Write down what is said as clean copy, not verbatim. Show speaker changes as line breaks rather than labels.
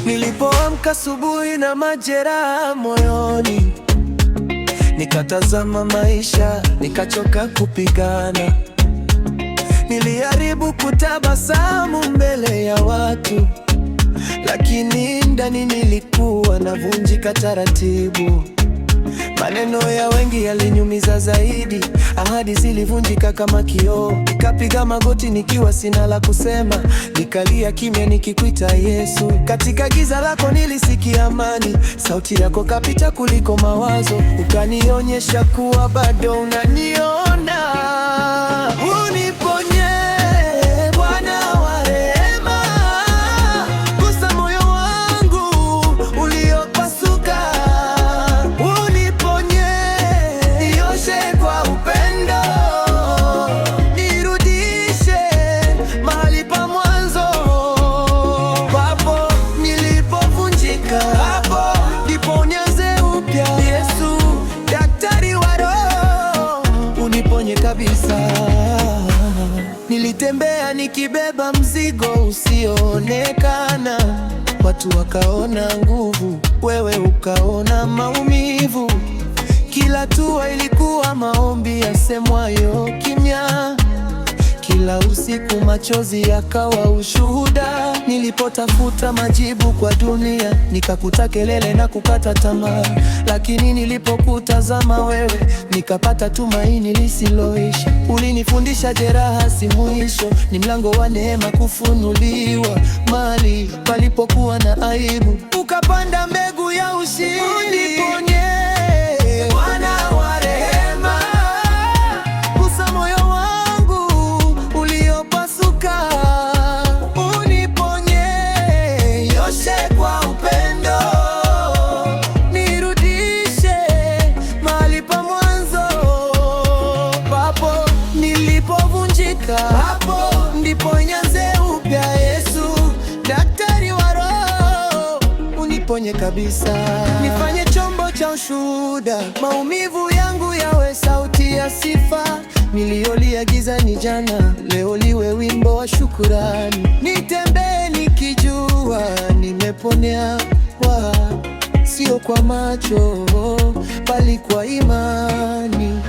Nilipoamka asubuhi na majeraha moyoni, nikatazama maisha, nikachoka kupigana. Nilijaribu kutabasamu mbele ya watu, lakini ndani nilikuwa navunjika taratibu. Maneno ya wengi yalinyumiza zaidi, ahadi zilivunjika kama kioo. Nikapiga magoti nikiwa sina la kusema, nikalia kimya nikikuita Yesu. Katika giza lako nilisikia amani, sauti yako kapita kuliko mawazo, ukanionyesha kuwa bado unaniona. Uniponye Bwana wa rehema, gusa moyo wangu uliopasuka. Uniponye, nioshe kwa upendo, nirudishe mahali pa mwanzo. Hapo nilipovunjika, hapo ndipo nianze upya. Yesu, daktari wa roho, uniponye kabisa. Nilitembea nikibeba mzigo usioonekana, watu wakaona nguvu, wewe ukaona maumivu. Kila hatua ilikuwa maombi yasemwayo kimya, kila usiku machozi yakawa ushuhuda. Nilipotafuta majibu kwa dunia, nikakuta kelele na kukata tamaa, lakini nilipokutazama wewe, nikapata tumaini lisiloisha. Ulinifundisha jeraha si mwisho, ni mlango wa neema kufunuliwa. Mahali palipokuwa na aibu, ukapanda mbegu ya ushindi. Uniponye Bwana wa rehema, gusa moyo wangu uliopasuka. Uniponye, nioshe kwa upendo, nirudishe mahali pa mwanzo. Hapo nilipovunjika, hapo ndipo nianze upya. Yesu, daktari wa roho, uniponye kabisa. Nifanye chombo cha ushuhuda, maumivu yangu yawe sauti ya sifa. Niliolia gizani jana, leo liwe wimbo wa shukurani. Nitembee nikijua nimeponewa, sio kwa macho bali kwa imani.